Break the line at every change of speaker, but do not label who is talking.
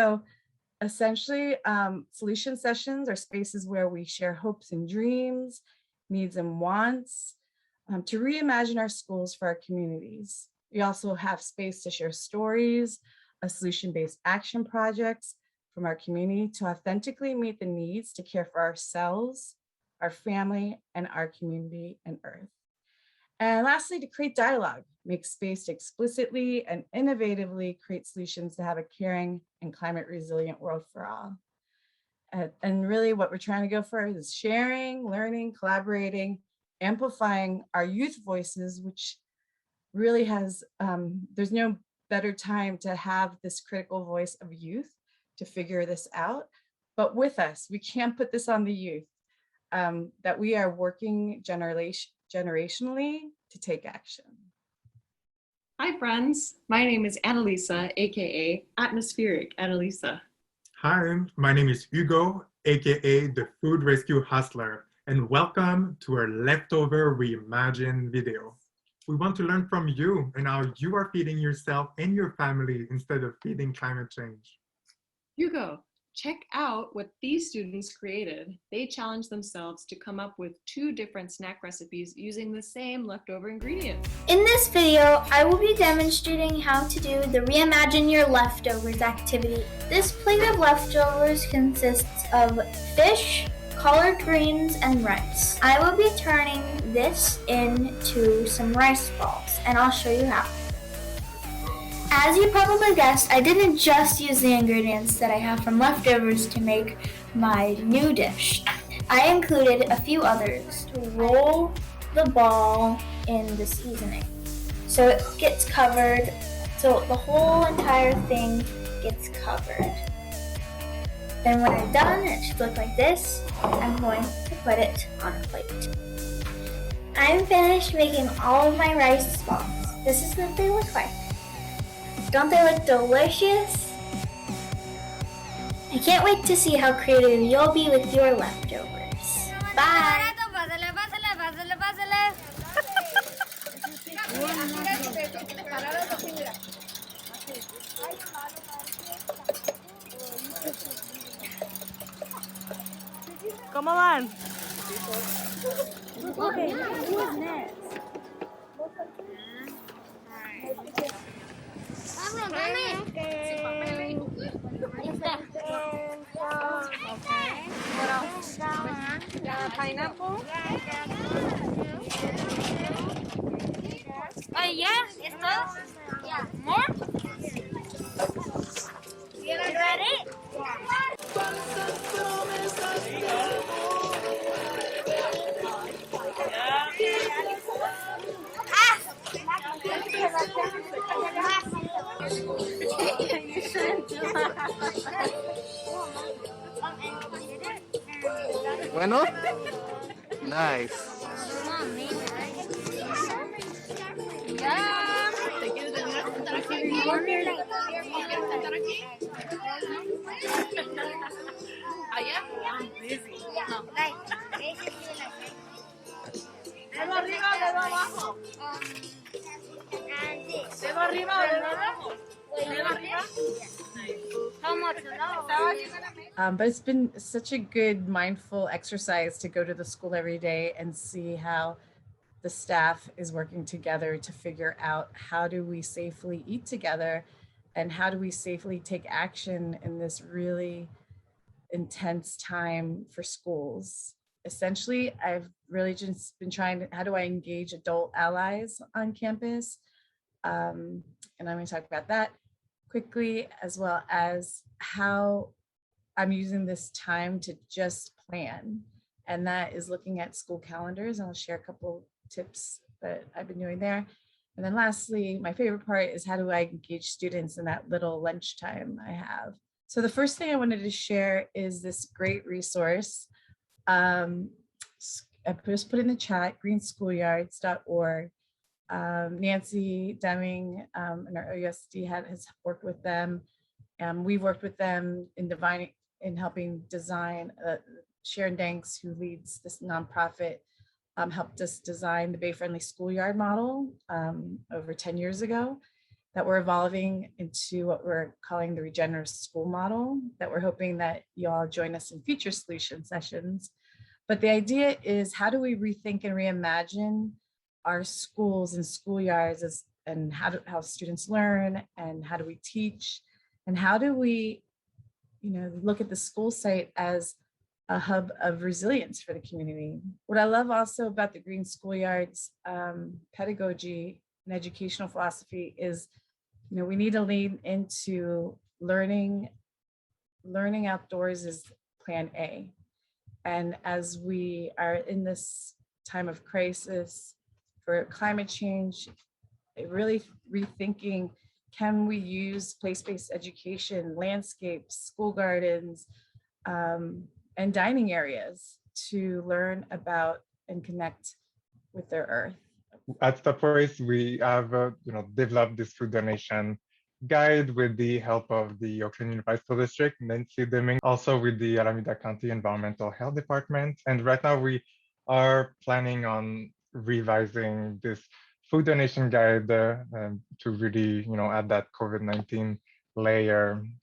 So essentially, solution sessions are spaces where we share hopes and dreams, needs and wants, to reimagine our schools for our communities. We also have space to share stories of solution-based action projects from our community to authentically meet the needs to care for ourselves, our family, and our community and Earth. And lastly, to create dialogue, make space to explicitly and innovatively create solutions to have a caring and climate resilient world for all. And really what we're trying to go for is sharing, learning, collaborating, amplifying our youth voices, which really has, there's no better time to have this critical voice of youth to figure this out. But with us, we can't put this on the youth, that we are working generationally to take action.
Hi friends, my name is Annalisa, aka Atmospheric Annalisa.
Hi, my name is Hugo, aka the Food Rescue Hustler, and welcome to our Leftover Reimagined video. We want to learn from you and how you are feeding yourself and your family instead of feeding climate change.
Hugo, check out what these students created. They challenged themselves to come up with 2 different snack recipes using the same leftover ingredients.
In this video, I will be demonstrating how to do the Reimagine Your Leftovers activity. This plate of leftovers consists of fish, collard greens, and rice. I will be turning this into some rice balls, and I'll show you how. As you probably guessed, I didn't just use the ingredients that I have from leftovers to make my new dish. I included a few others to roll the ball in the seasoning. So it gets covered, so the whole entire thing gets covered. Then when I'm done, it should look like this. I'm going to put it on a plate. I'm finished making all of my rice balls. This is what they look like. Don't they look delicious? I can't wait to see how creative you'll be with your leftovers. Bye!
¿Cómo van?
Okay, who's next?
Pineapple.
Yeah, it's done. Yeah. More? You ready?
Bueno, nice.
Dedo arriba o dedo abajo. Dedo arriba o dedo abajo. Dedo arriba.
But it's been such a good mindful exercise to go to the school every day and see how the staff is working together to figure out how do we safely eat together and how do we safely take action in this really intense time for schools. Essentially, I've really just been trying to, how do I engage adult allies on campus? And I'm going to talk about that quickly, as well as how I'm using this time to just plan. And that is looking at school calendars. And I'll share a couple tips that I've been doing there. And then lastly, my favorite part is how do I engage students in that little lunchtime I have. So the first thing I wanted to share is this great resource. I just put in the chat, greenschoolyards.org. Nancy Deming and our OUSD has worked with them. We've worked with them in helping design. Sharon Danks, who leads this nonprofit, helped us design the Bay Friendly Schoolyard model over 10 years ago. that we're evolving into what we're calling the regenerative school model, that we're hoping that y'all join us in future solution sessions. But the idea is, how do we rethink and reimagine our schools and schoolyards and how students learn, and how do we teach, and how do we, look at the school site as a hub of resilience for the community. What I love also about the Green Schoolyards pedagogy and educational philosophy is, we need to lean into learning outdoors is plan A. And as we are in this time of crisis for climate change, really rethinking, can we use place-based education, landscapes, school gardens, and dining areas to learn about and connect with their earth?
At Stopways, we have developed this food donation guide with the help of the Oakland Unified School District, Nancy Deming, also with the Alameda County Environmental Health Department. And right now we are planning on revising this food donation guide to really, add that COVID-19 layer.